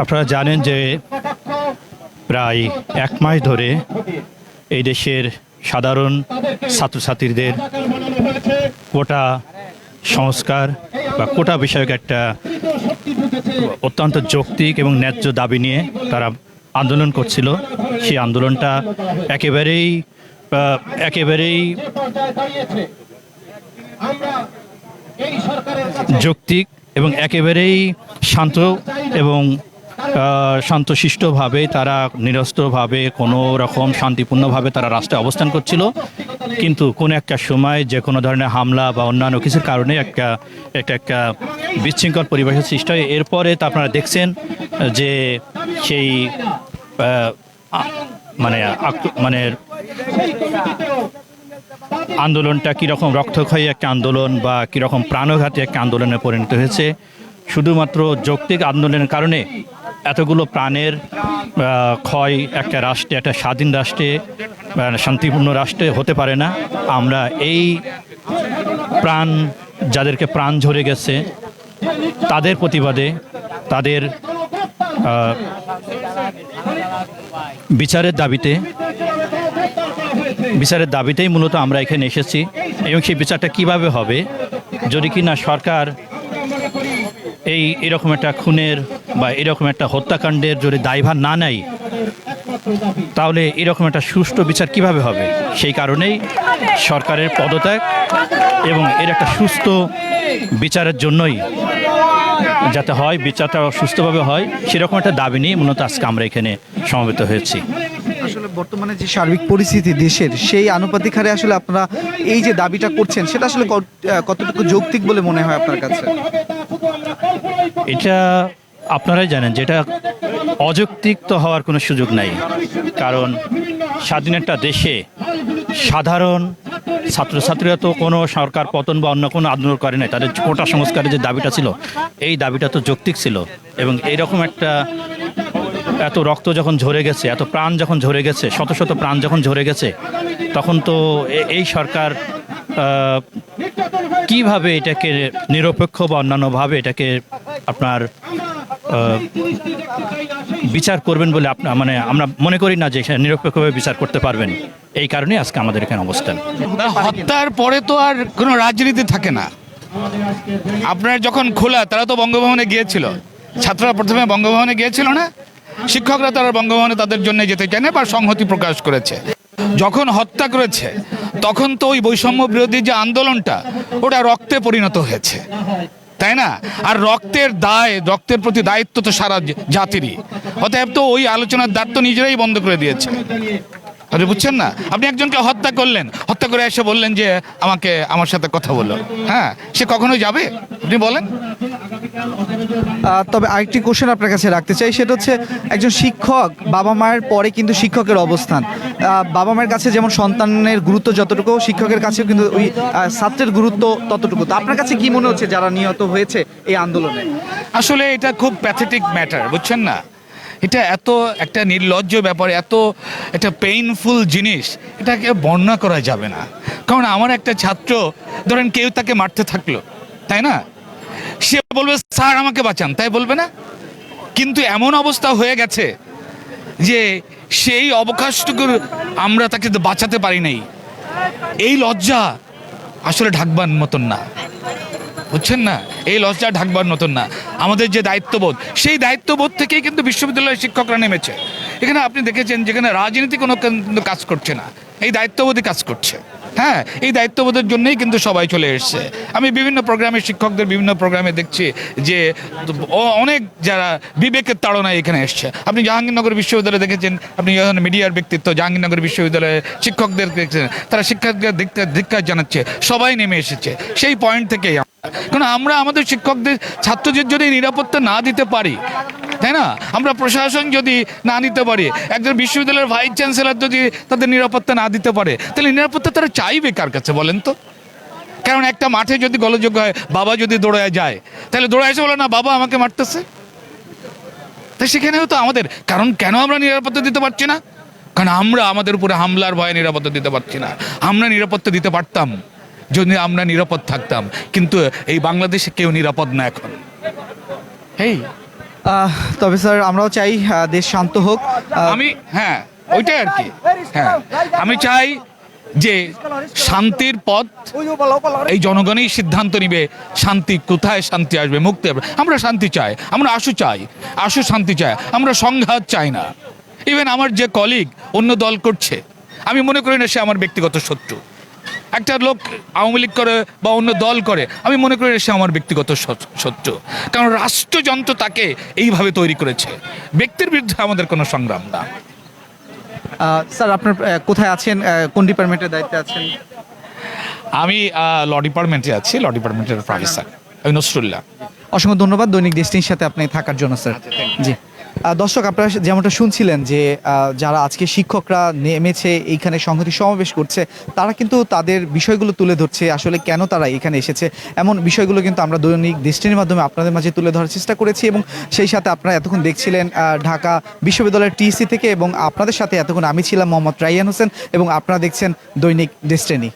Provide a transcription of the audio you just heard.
আপনারা জানেন যে প্রায় এক মাস ধরে এই দেশের সাধারণ ছাত্রছাত্রীদের কোটা সংস্কার বা কোটা বিষয়ক একটা অত্যন্ত যৌক্তিক এবং ন্যায্য দাবি নিয়ে তারা আন্দোলন করছিল। সেই আন্দোলনটা একেবারেই যৌক্তিক এবং একেবারেই শান্ত এবং শান্তশিষ্টভাবে তারা নিরস্ত্রভাবে কোনো রকম শান্তিপূর্ণভাবে তারা রাস্তায় অবস্থান করছিল। কিন্তু কোনো একটা সময় যে কোনো ধরনের হামলা বা অন্যান্য কিছুর কারণে একটা বিশৃঙ্খল পরিবেশের সৃষ্টি হয়। এরপরে তা আপনারা দেখছেন যে সেই মানে আন্দোলনটা কীরকম রক্তক্ষয়ী একটা আন্দোলন বা কীরকম প্রাণঘাতী একটা আন্দোলনে পরিণত হয়েছে। শুধুমাত্র যৌক্তিক আন্দোলনের কারণে এতগুলো প্রাণের ক্ষয় একটা রাষ্ট্রে, একটা স্বাধীন রাষ্ট্রে, শান্তিপূর্ণ রাষ্ট্রে হতে পারে না। আমরা এই যাদেরকে প্রাণ ঝরে গেছে তাদের প্রতিবাদে, তাদের বিচারের দাবিতেই মূলত আমরা এখানে এসেছি। এবং সেই বিচারটা কিভাবে হবে, যদি কিনা সরকার এরকম একটা খুনের বা এরকম একটা হত্যাকাণ্ডের যদি দায়ভার না নেয়, তাহলে এরকম একটা সুষ্ঠু বিচার কিভাবে হবে। সেই কারণেই সরকারের পদত্যাগ এবং এর একটা সুস্থ বিচারের জন্যই যাতে হয়, বিচারটা সুস্থভাবে হয়, সেরকম একটা দাবি নিয়ে মূলত আজকে আমরা এখানে সমবেত হয়েছি। আসলে বর্তমানে যে সার্বিক পরিস্থিতি দেশের, সেই আনুপাতিক হারে আসলে আপনারা এই যে দাবিটা করছেন সেটা আসলে কতটুকু যৌক্তিক বলে মনে হয় আপনার কাছে? এটা আপনারাই জানেন যে এটা অযৌক্তিক তো হওয়ার কোনো সুযোগ নাই। কারণ স্বাধীন একটা দেশে সাধারণ ছাত্রছাত্রীরা তো কোনো সরকার পতন বা অন্য কোনো আন্দোলন করে নাই। তাদের কোটা সংস্কারের যে দাবিটা ছিল, এই দাবিটা তো যৌক্তিক ছিল। এবং এইরকম এত রক্ত যখন ঝরে গেছে, এত প্রাণ যখন ঝরে গেছে, শত শত প্রাণ যখন ঝরে গেছে, তখন তো এই সরকার কিভাবে এটাকে নিরপেক্ষ বা অন্যান্যভাবে এটাকে আপনার বিচার করবেন বলে আমরা মনে করি না যে নিরপেক্ষভাবে বিচার করতে পারবেন। এই কারণে আজকে আমাদের এখানে অবস্থান। হত্যার পরে তো আর কোনো রাজনীতি থাকে না। আপনার যখন খোলা, তারা তো বঙ্গভবনে গিয়েছিল, ছাত্ররা প্রথমে বঙ্গভবনে গিয়েছিল না, শিক্ষকরা তারা বঙ্গভবনে তাদের জন্য যেতে চায় না বা সংহতি প্রকাশ করেছে। যখন হত্যা করেছে তখন তো ওই বৈষম্য বিরোধী যে আন্দোলনটা, ওটা রক্তে পরিণত হয়েছে, তাই না? আর রক্তের প্রতি দায়িত্ব তো সারা জাতিরই। অতএব তো ওই আলোচনার দ্বার তো নিজেরাই বন্ধ করে দিয়েছে। আপনি বুঝছেন না? আপনি একজনকে হত্যা করলেন, হত্যা করে এসে বললেন যে আমার সাথে কথা বলো, হ্যাঁ, সে কখনো যাবে? আপনি বলেন। তবে আরেকটি কোশ্চেন আপনার কাছে রাখতে চাই, সেটা হচ্ছে একজন শিক্ষক, বাবা মায়ের পরে কিন্তু শিক্ষকের অবস্থান। বাবা মায়ের কাছে যেমন সন্তানের গুরুত্ব যতটুকু, শিক্ষকের কাছেও কিন্তু ওই ছাত্রের গুরুত্ব ততটুকু। তো আপনার কাছে কি মনে হচ্ছে যারা নিহত হয়েছে এই আন্দোলনে? আসলে এটা খুব প্যাথেটিক ম্যাটার, বুঝছেন না? এটা এত একটা নির্লজ্জ ব্যাপার, এত একটা পেইনফুল জিনিস, এটাকে বর্ণনা করা যাবে না। কারণ আমার একটা ছাত্র, ধরেন কেউ তাকে মারতে থাকলো, তাই না, সে বলবে স্যার আমাকে বাঁচান, তাই বলবে না? কিন্তু এমন অবস্থা হয়ে গেছে যে সেই অবকাশটুকু আমরা তাকে বাঁচাতে পারি নাই। এই লজ্জা আসলে ঢাকবার মতন না, বুঝছেন না? এই লজ্জা ঢাকবার মতন না। আমাদের যে দায়িত্ববোধ, সেই দায়িত্ববোধ থেকেই কিন্তু বিশ্ববিদ্যালয়ের শিক্ষকরা নেমেছে। এখানে আপনি দেখেছেন যেখানে রাজনীতি কিন্তু কাজ করছে না, এই দায়িত্ববোধই কাজ করছে। হ্যাঁ, এই দায়িত্ববোধের জন্যই কিন্তু সবাই চলে এসছে। আমি বিভিন্ন প্রোগ্রামে, শিক্ষকদের বিভিন্ন প্রোগ্রামে দেখছি যে অনেক যারা বিবেকের তাড়নায় এখানে এসছে। আপনি জাহাঙ্গীরনগর বিশ্ববিদ্যালয়ে দেখেছেন, আপনি যখন মিডিয়ার ব্যক্তিত্ব, জাহাঙ্গীরনগর বিশ্ববিদ্যালয়ে শিক্ষকদের দেখছেন, তারা শিক্ষকদের ধিক্কার জানাচ্ছে, সবাই নেমে এসেছে সেই পয়েন্ট থেকেই। কারণ আমরা আমাদের শিক্ষকদের, ছাত্রদের যদি নিরাপত্তা না দিতে পারি, তাই না, আমরা প্রশাসন যদি না দিতে পারি, একজন বিশ্ববিদ্যালয়ের ভাইস চ্যান্সেলর যদি তাদের নিরাপত্তা না দিতে পারে, তাহলে নিরাপত্তা তারা চাইবে কার কাছে বলেন তো? কারণ একটা মাঠে যদি গোলযোগ হয়, বাবা যদি দৌড়ায় যায়, তাহলে দৌড়ায় এসে বলে না বাবা আমাকে মারতেছে। তাই সেখানেও তো আমাদের কারণ, কেন আমরা নিরাপত্তা দিতে পারছি না? কারণ আমরা আমাদের উপরে হামলার ভয়ে নিরাপত্তা দিতে পারছি না। আমরা নিরাপত্তা দিতে পারতাম যদি আমরা নিরাপদ থাকতাম, কিন্তু এই বাংলাদেশে কেউ নিরাপদ না এখন। তবে স্যার আমরাও চাই দেশ শান্ত হোক। আমি হ্যাঁ ওইটাই আর কি। হ্যাঁ আমি চাই যে শান্তির পথ এই জনগণই সিদ্ধান্ত নিবে, শান্তি কোথায় শান্তি আসবে, মুক্তি আসবে। আমরা শান্তি চাই, আমরা আশু শান্তি চাই, আমরা সংঘাত চাই না। ইভেন আমার যে কলিগ অন্য দল করছে, আমি মনে করি না সে আমার ব্যক্তিগত শত্রু। একটা লোক আওয়ামী লীগ করে বা অন্য দল করে, আমি মনে করি না সে আমার ব্যক্তিগত শত্রু, কারণ রাষ্ট্রযন্ত্র তাকে এইভাবে তৈরি করেছে। ব্যক্তির বিরুদ্ধে আমাদের কোনো সংগ্রাম না। স্যার আপনার কোথায় আছেন, কোন ডিপার্টমেন্টের দায়িত্বে আছেন? আমি ল ডিপার্টমেন্টে আছি, ল ডিপার্টমেন্টের প্রফেসর নসরুল্লাহ। অসংখ্য ধন্যবাদ দৈনিক দেশটির সাথে আপনি থাকার জন্য স্যার। জি দর্শক, আপনারা যেমনটা শুনছিলেন যে যারা আজকে শিক্ষকরা নেমেছে এইখানে সংহতি সমাবেশ করছে, তারা কিন্তু তাদের বিষয়গুলো তুলে ধরছে, আসলে কেন তারা এখানে এসেছে এমন বিষয়গুলো কিন্তু আমরা দৈনিক দেশটির মাধ্যমে আপনাদের মাঝে তুলে ধরার চেষ্টা করেছি। এবং সেই সাথে আপনারা এতক্ষণ দেখছিলেন ঢাকা বিশ্ববিদ্যালয়ের টিএসসি থেকে, এবং আপনাদের সাথে এতক্ষণ আমি ছিলাম মোহাম্মদ রাইয়ান হোসেন, এবং আপনারা দেখছেন দৈনিক ডেস্টিনি।